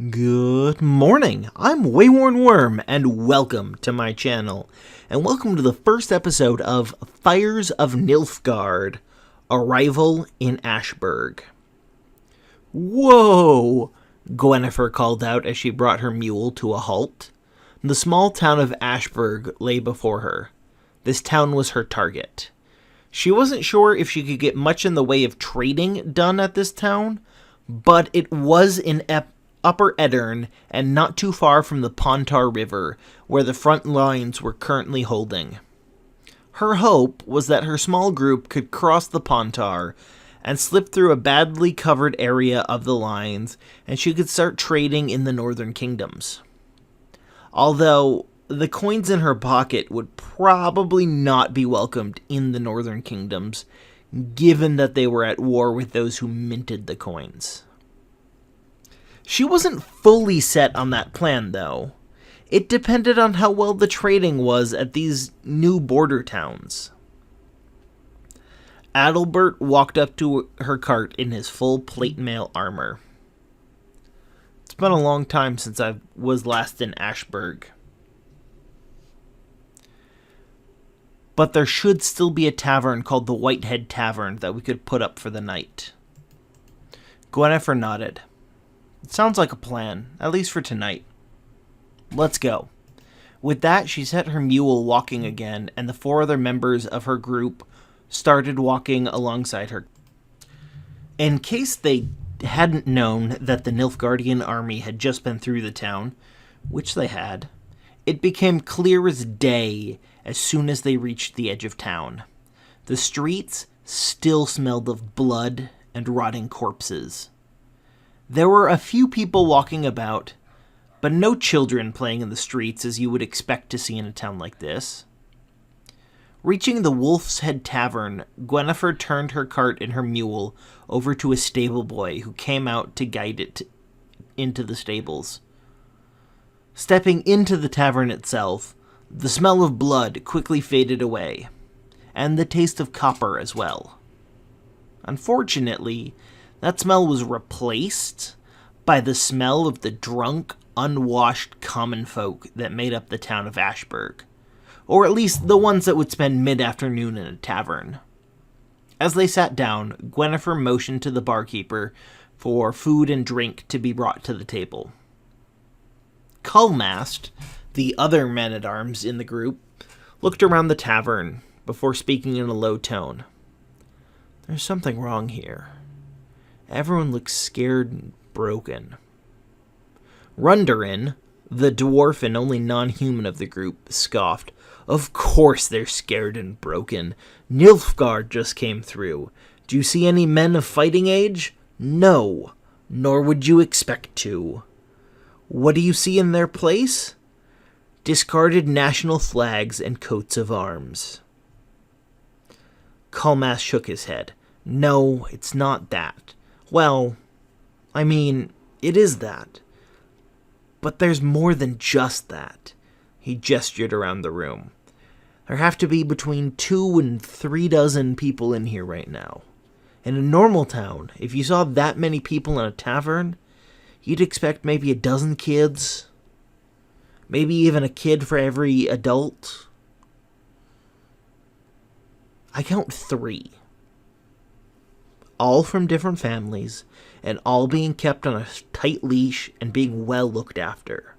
Good morning, I'm WaywornWyrm, and welcome to my channel, and welcome to the first episode of Fires of Nilfgaard, Arrival in Ashberg. Whoa! Gwenifer called out as she brought her mule to a halt. The small town of Ashburg lay before her. This town was her target. She wasn't sure if she could get much in the way of trading done at this town, but it was in Upper Eddern, and not too far from the Pontar River, where the front lines were currently holding. Her hope was that her small group could cross the Pontar and slip through a badly covered area of the lines, and she could start trading in the northern kingdoms. Although the coins in her pocket would probably not be welcomed in the northern kingdoms, given that they were at war with those who minted the coins. She wasn't fully set on that plan, though. It depended on how well the trading was at these new border towns. Adalbert walked up to her cart in his full plate mail armor. It's been a long time since I was last in Ashberg. But there should still be a tavern called the Whitehead Tavern that we could put up for the night. Gwenifer nodded. It sounds like a plan, at least for tonight. Let's go. With that, she set her mule walking again, and the four other members of her group started walking alongside her. In case they hadn't known that the Nilfgaardian army had just been through the town, which they had, it became clear as day as soon as they reached the edge of town. The streets still smelled of blood and rotting corpses. There were a few people walking about, but no children playing in the streets as you would expect to see in a town like this. Reaching the Wolf's Head Tavern, Gwenifer turned her cart and her mule over to a stable boy who came out to guide it into the stables. Stepping into the tavern itself, the smell of blood quickly faded away, and the taste of copper as well. Unfortunately, that smell was replaced by the smell of the drunk, unwashed common folk that made up the town of Ashberg, or at least the ones that would spend mid-afternoon in a tavern. As they sat down, Gwenifer motioned to the barkeeper for food and drink to be brought to the table. Culmast, the other man-at-arms in the group, looked around the tavern before speaking in a low tone. There's something wrong here. Everyone looks scared and broken. Rundarin, the dwarf and only non-human of the group, scoffed. Of course they're scared and broken. Nilfgaard just came through. Do you see any men of fighting age? No, nor would you expect to. What do you see in their place? Discarded national flags and coats of arms. Culmast shook his head. No, it's not that. Well, I mean, it is that. But there's more than just that. He gestured around the room. There have to be between 2 and 3 dozen people in here right now. In a normal town, if you saw that many people in a tavern, you'd expect maybe a dozen kids. Maybe even a kid for every adult. I count 3. All from different families, and all being kept on a tight leash and being well looked after.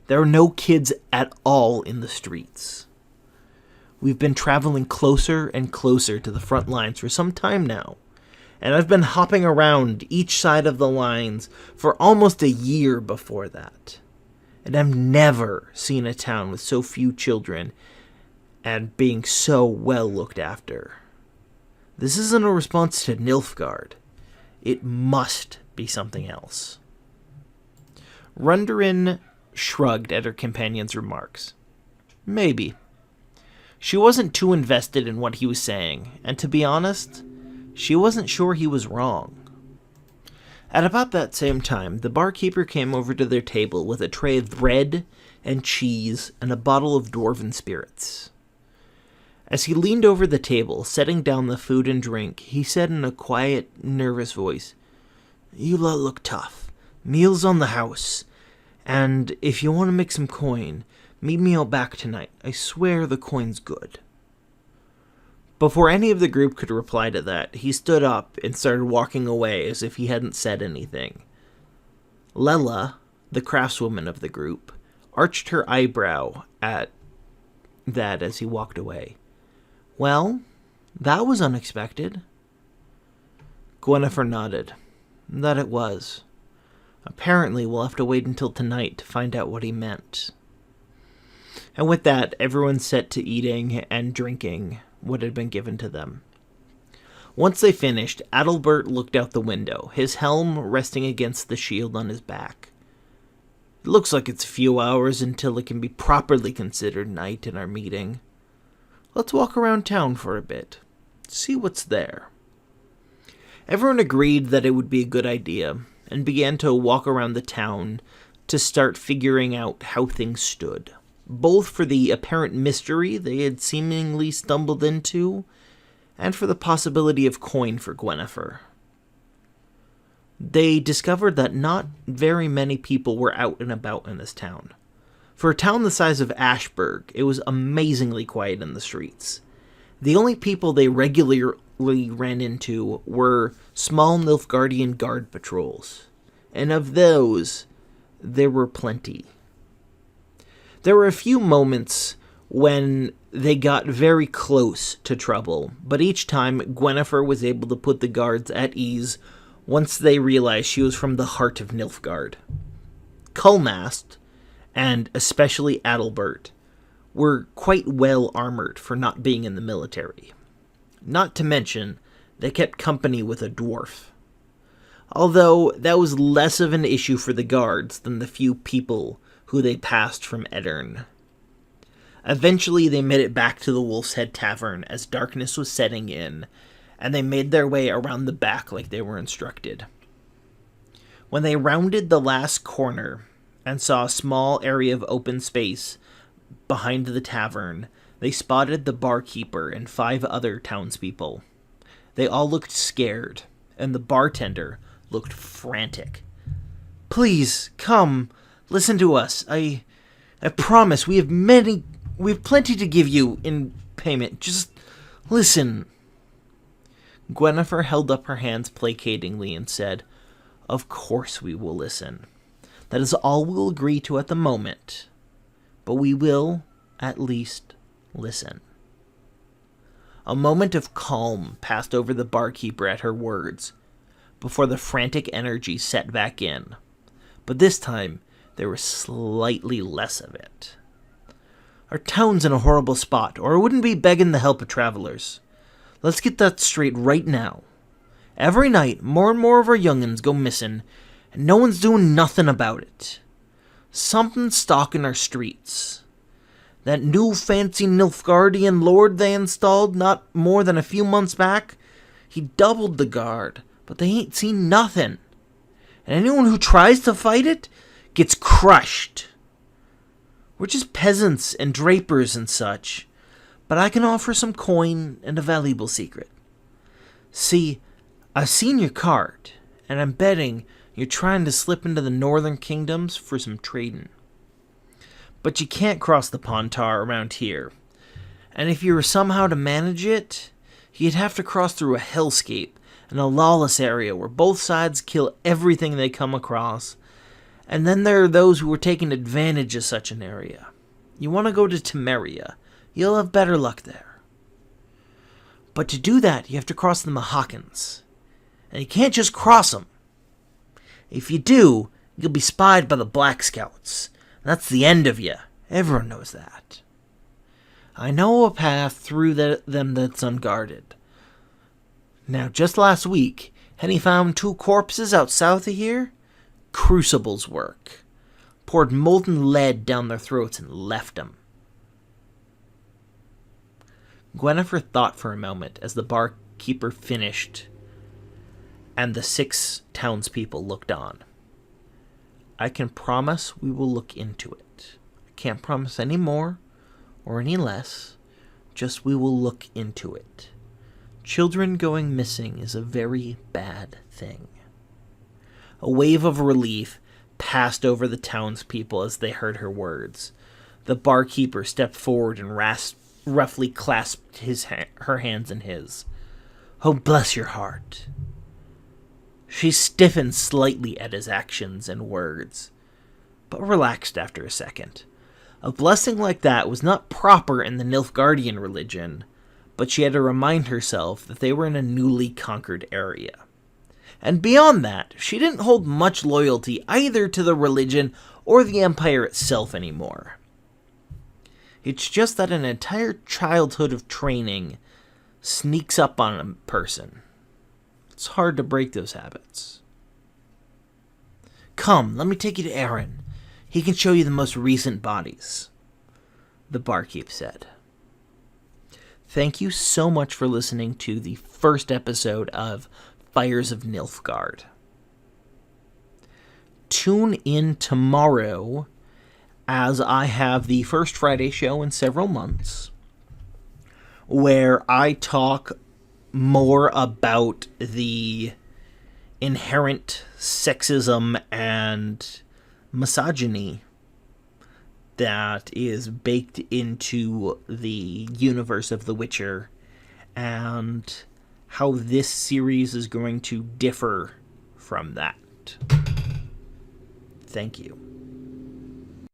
There are no kids at all in the streets. We've been traveling closer and closer to the front lines for some time now, and I've been hopping around each side of the lines for almost a year before that. And I've never seen a town with so few children and being so well looked after. This isn't a response to Nilfgaard. It must be something else. Rundarin shrugged at her companion's remarks. Maybe. She wasn't too invested in what he was saying, and to be honest, she wasn't sure he was wrong. At about that same time, the barkeeper came over to their table with a tray of bread and cheese and a bottle of dwarven spirits. As he leaned over the table, setting down the food and drink, he said in a quiet, nervous voice, "You lot look tough. Meals on the house. And if you want to make some coin, meet me out back tonight. I swear the coin's good. Before any of the group could reply to that, he stood up and started walking away as if he hadn't said anything. Lela, the craftswoman of the group, arched her eyebrow at that as he walked away. Well, that was unexpected. Gwenifer nodded. That it was. Apparently, we'll have to wait until tonight to find out what he meant. And with that, everyone set to eating and drinking what had been given to them. Once they finished, Adalbert looked out the window, his helm resting against the shield on his back. It looks like it's a few hours until it can be properly considered night in our meeting. Let's walk around town for a bit, see what's there. Everyone agreed that it would be a good idea, and began to walk around the town to start figuring out how things stood, both for the apparent mystery they had seemingly stumbled into, and for the possibility of coin for Gwenifer. They discovered that not very many people were out and about in this town. For a town the size of Ashburg, it was amazingly quiet in the streets. The only people they regularly ran into were small Nilfgaardian guard patrols, and of those, there were plenty. There were a few moments when they got very close to trouble, but each time Gwenifer was able to put the guards at ease once they realized she was from the heart of Nilfgaard. Culmast, and especially Adalbert, were quite well armored for not being in the military. Not to mention, they kept company with a dwarf. Although that was less of an issue for the guards than the few people who they passed from Eddern. Eventually they made it back to the Wolf's Head Tavern as darkness was setting in, and they made their way around the back like they were instructed. When they rounded the last corner and saw a small area of open space behind the tavern, they spotted the barkeeper and 5 other townspeople. They all looked scared, and the bartender looked frantic. Please, come, listen to us. I promise we have plenty to give you in payment. Just listen. Gwenifer held up her hands placatingly and said, Of course we will listen. That is all we'll agree to at the moment. But we will, at least, listen. A moment of calm passed over the barkeeper at her words, before the frantic energy set back in. But this time, there was slightly less of it. Our town's in a horrible spot, or it wouldn't be begging the help of travelers. Let's get that straight right now. Every night, more and more of our young'uns go missing, and no one's doing nothing about it. Something's stalking our streets. That new fancy Nilfgaardian lord they installed not more than a few months back, he doubled the guard, but they ain't seen nothing. And anyone who tries to fight it gets crushed. We're just peasants and drapers and such, but I can offer some coin and a valuable secret. See, I've seen your card, and I'm betting you're trying to slip into the northern kingdoms for some trading. But you can't cross the Pontar around here, and if you were somehow to manage it, you'd have to cross through a hellscape and a lawless area where both sides kill everything they come across, and then there are those who are taking advantage of such an area. You want to go to Temeria, you'll have better luck there. But to do that, you have to cross the Mohackans, and you can't just cross them. If you do, you'll be spied by the Black Scouts. That's the end of you. Everyone knows that. I know a path through them that's unguarded. Now, just last week, Henny found 2 corpses out south of here. Crucibles work. Poured molten lead down their throats and left them. Gwenifer thought for a moment as the barkeeper finished, and the 6 townspeople looked on. I can promise we will look into it. I can't promise any more or any less, just we will look into it. Children going missing is a very bad thing. A wave of relief passed over the townspeople as they heard her words. The barkeeper stepped forward and roughly clasped her hands in his. "Oh, bless your heart." She stiffened slightly at his actions and words, but relaxed after a second. A blessing like that was not proper in the Nilfgaardian religion, but she had to remind herself that they were in a newly conquered area. And beyond that, she didn't hold much loyalty either to the religion or the empire itself anymore. It's just that an entire childhood of training sneaks up on a person. It's hard to break those habits. "Come, let me take you to Aaron. He can show you the most recent bodies," the barkeep said. Thank you so much for listening to the first episode of Fires of Nilfgaard. Tune in tomorrow as I have the first Friday show in several months, where I talk more about the inherent sexism and misogyny that is baked into the universe of The Witcher, and how this series is going to differ from that. Thank you.